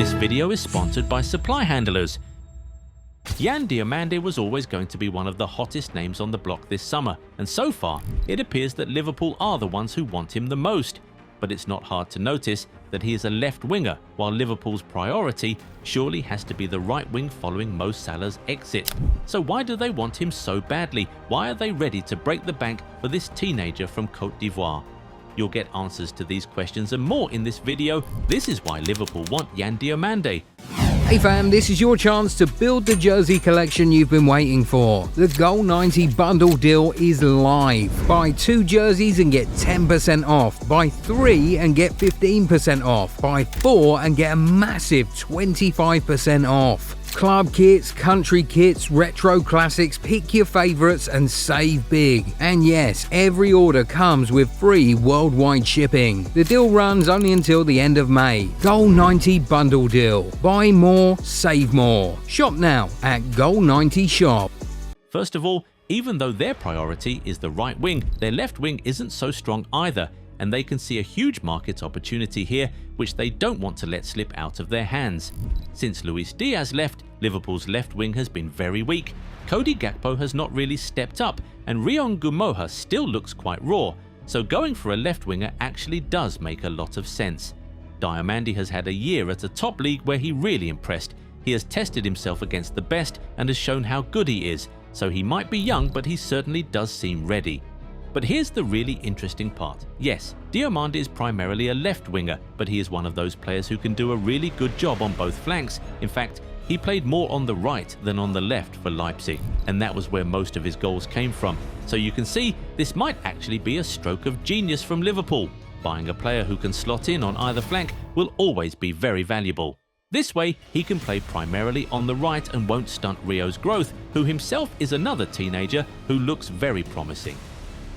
This video is sponsored by Supply Handlers. Yan Diomande was always going to be one of the hottest names on the block this summer, and so far, it appears that Liverpool are the ones who want him the most. But it's not hard to notice that he is a left winger, while Liverpool's priority surely has to be the right wing following Mo Salah's exit. So why do they want him so badly? Why are they ready to break the bank for this teenager from Côte d'Ivoire? You'll get answers to these questions and more in this video. This is why Liverpool want Yan Diomande. Hey fam, this is your chance to build the jersey collection you've been waiting for. The Goal 90 bundle deal is live. Buy 2 jerseys and get 10% off. Buy 3 and get 15% off. Buy 4 and get a massive 25% off. Club kits, country kits, retro classics, pick your favourites and save big. And yes, every order comes with free worldwide shipping. The deal runs only until the end of May. Goal 90 bundle deal. Buy more, save more. Shop now at Goal 90 Shop. First of all, even though their priority is the right wing, their left wing isn't so strong either, and they can see a huge market opportunity here which they don't want to let slip out of their hands. Since Luis Díaz left, Liverpool's left wing has been very weak. Cody Gakpo has not really stepped up, and Rio Ngumoha still looks quite raw, so going for a left winger actually does make a lot of sense. Diomande has had a year at a top league where he really impressed. He has tested himself against the best and has shown how good he is, so he might be young but he certainly does seem ready. But here's the really interesting part. Yes, Diomande is primarily a left winger, but he is one of those players who can do a really good job on both flanks. In fact, he played more on the right than on the left for Leipzig, and that was where most of his goals came from. So you can see this might actually be a stroke of genius from Liverpool. Buying a player who can slot in on either flank will always be very valuable. This way, he can play primarily on the right and won't stunt Rio's growth, who himself is another teenager who looks very promising.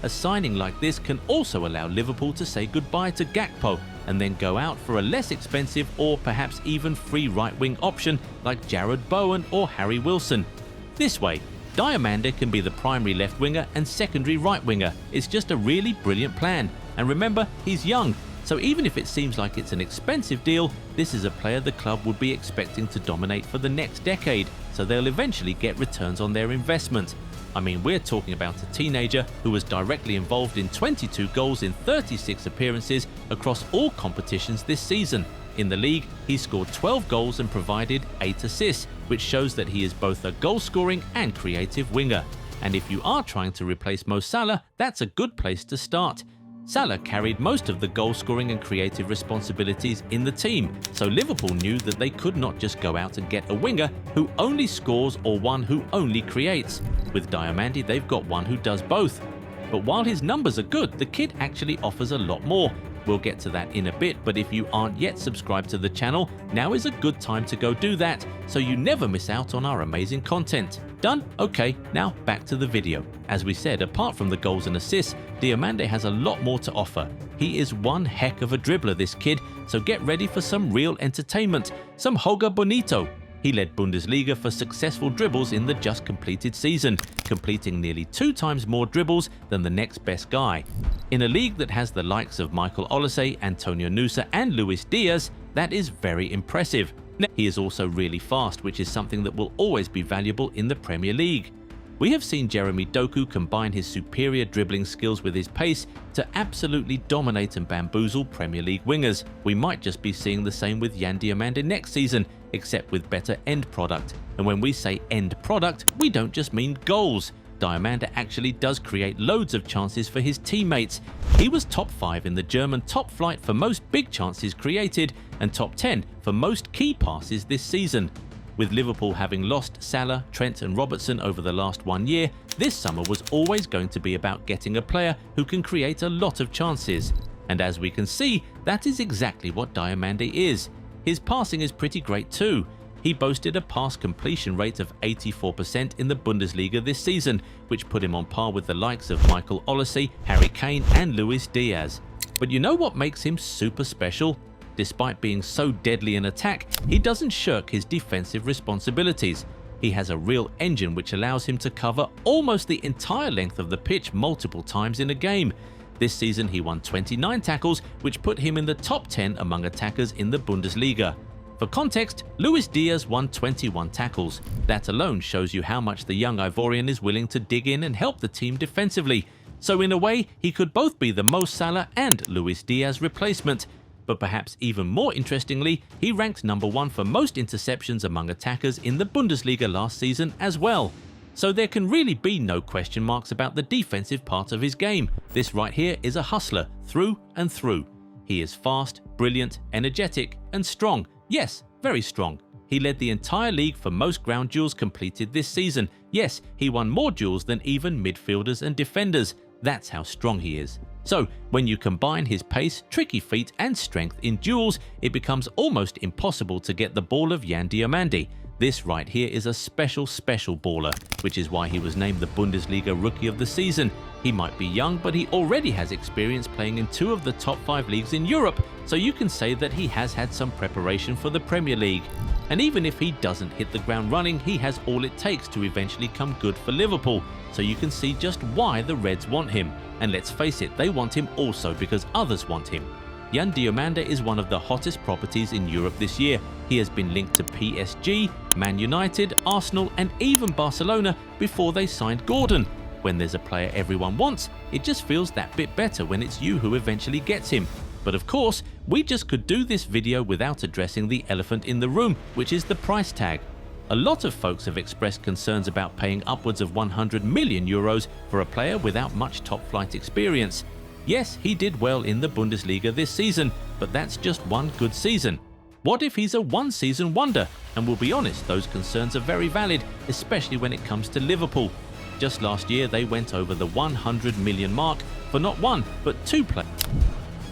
A signing like this can also allow Liverpool to say goodbye to Gakpo and then go out for a less expensive or perhaps even free right-wing option like Jarrod Bowen or Harry Wilson. This way, Diomande can be the primary left winger and secondary right winger. It's just a really brilliant plan. And remember, he's young, so even if it seems like it's an expensive deal, this is a player the club would be expecting to dominate for the next decade, so they'll eventually get returns on their investment. I mean, we're talking about a teenager who was directly involved in 22 goals in 36 appearances across all competitions this season. In the league, he scored 12 goals and provided 8 assists, which shows that he is both a goal-scoring and creative winger. And if you are trying to replace Mo Salah, that's a good place to start. Salah carried most of the goal-scoring and creative responsibilities in the team, so Liverpool knew that they could not just go out and get a winger who only scores or one who only creates. With Diomande, they've got one who does both. But while his numbers are good, the kid actually offers a lot more. We'll get to that in a bit, but if you aren't yet subscribed to the channel, now is a good time to go do that, so you never miss out on our amazing content. Done? Okay, now back to the video. As we said, apart from the goals and assists, Diomande has a lot more to offer. He is one heck of a dribbler, this kid, so get ready for some real entertainment, some joga bonito. He led Bundesliga for successful dribbles in the just completed season, completing nearly 2 times more dribbles than the next best guy. In a league that has the likes of Michael Olise, Antonio Nusa and Luis Díaz, that is very impressive. He is also really fast, which is something that will always be valuable in the Premier League. We have seen Jeremy Doku combine his superior dribbling skills with his pace to absolutely dominate and bamboozle Premier League wingers. We might just be seeing the same with Yan Diomande next season, except with better end product. And when we say end product, we don't just mean goals. Diomande actually does create loads of chances for his teammates. He was top 5 in the German top flight for most big chances created and top 10 for most key passes this season. With Liverpool having lost Salah, Trent and Robertson over the last 1 year, this summer was always going to be about getting a player who can create a lot of chances. And as we can see, that is exactly what Diomande is. His passing is pretty great too. He boasted a pass completion rate of 84% in the Bundesliga this season, which put him on par with the likes of Michael Olise, Harry Kane and Luis Díaz. But you know what makes him super special? Despite being so deadly in attack, he doesn't shirk his defensive responsibilities. He has a real engine which allows him to cover almost the entire length of the pitch multiple times in a game. This season he won 29 tackles, which put him in the top 10 among attackers in the Bundesliga. For context, Luis Díaz won 21 tackles. That alone shows you how much the young Ivorian is willing to dig in and help the team defensively. So in a way, he could both be the Mo Salah and Luis Díaz replacement. But perhaps even more interestingly, he ranked number 1 for most interceptions among attackers in the Bundesliga last season as well. So there can really be no question marks about the defensive part of his game. This right here is a hustler through and through. He is fast, brilliant, energetic, and strong. Yes, very strong. He led the entire league for most ground duels completed this season. Yes, he won more duels than even midfielders and defenders. That's how strong he is. So, when you combine his pace, tricky feet, and strength in duels, it becomes almost impossible to get the ball of Yan Diomande. This right here is a special baller, which is why he was named the Bundesliga Rookie of the Season. He might be young, but he already has experience playing in 2 of the top 5 leagues in Europe, so you can say that he has had some preparation for the Premier League. And even if he doesn't hit the ground running, he has all it takes to eventually come good for Liverpool, so you can see just why the Reds want him. And let's face it, they want him also because others want him. Yan Diomande is one of the hottest properties in Europe this year. He has been linked to PSG, Man United, Arsenal, and even Barcelona before they signed Gordon. When there's a player everyone wants, it just feels that bit better when it's you who eventually gets him. But of course, we just could do this video without addressing the elephant in the room, which is the price tag. A lot of folks have expressed concerns about paying upwards of 100 million euros for a player without much top-flight experience. Yes, he did well in the Bundesliga this season, but that's just one good season. What if he's a one-season wonder? And we'll be honest, those concerns are very valid, especially when it comes to Liverpool. Just last year, they went over the 100 million mark for not one, but 2 players.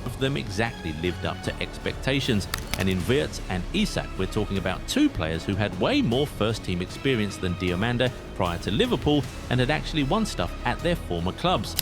Of them exactly lived up to expectations, and in Wirtz and Isak we're talking about 2 players who had way more first-team experience than Diomande prior to Liverpool and had actually won stuff at their former clubs.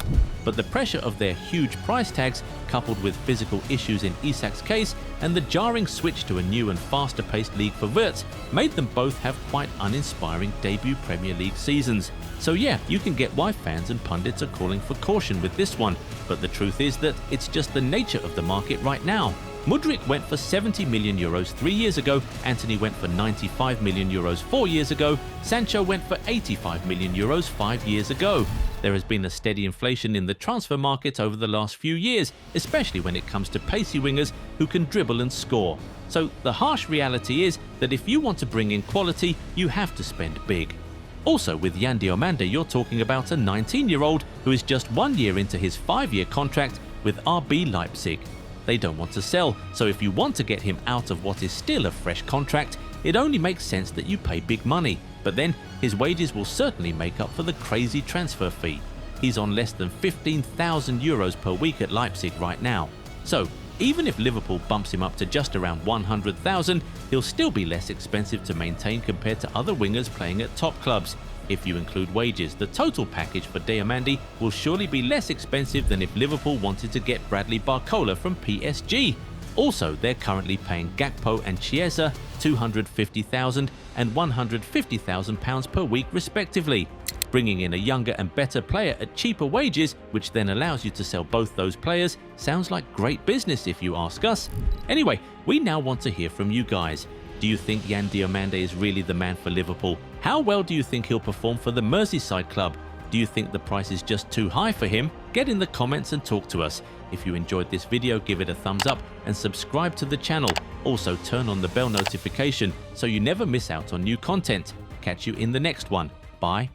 But the pressure of their huge price tags, coupled with physical issues in Isak's case and the jarring switch to a new and faster-paced league for Wirtz, made them both have quite uninspiring debut Premier League seasons. So yeah, you can get why fans and pundits are calling for caution with this one, but the truth is that it's just the nature of the market right now. Mudryk went for 70 million euros 3 years ago, Antony went for 95 million euros 4 years ago, Sancho went for 85 million euros 5 years ago. There has been a steady inflation in the transfer market over the last few years, especially when it comes to pacey wingers who can dribble and score. So the harsh reality is that if you want to bring in quality, you have to spend big. Also, with Yan Diomande, you're talking about a 19-year-old who is just 1 year into his 5-year contract with RB Leipzig. They don't want to sell, so if you want to get him out of what is still a fresh contract, it only makes sense that you pay big money. But then, his wages will certainly make up for the crazy transfer fee. He's on less than 15,000 euros per week at Leipzig right now. So, even if Liverpool bumps him up to just around 100,000, he'll still be less expensive to maintain compared to other wingers playing at top clubs. If you include wages, the total package for Diomande will surely be less expensive than if Liverpool wanted to get Bradley Barcola from PSG. Also, they're currently paying Gakpo and Chiesa 250,000 and 150,000 pounds per week respectively. Bringing in a younger and better player at cheaper wages, which then allows you to sell both those players, sounds like great business if you ask us. Anyway, we now want to hear from you guys. Do you think Yan Diomande is really the man for Liverpool? How well do you think he'll perform for the Merseyside club? Do you think the price is just too high for him? Get in the comments and talk to us. If you enjoyed this video, give it a thumbs up and subscribe to the channel. Also turn on the bell notification so you never miss out on new content. Catch you in the next one. Bye.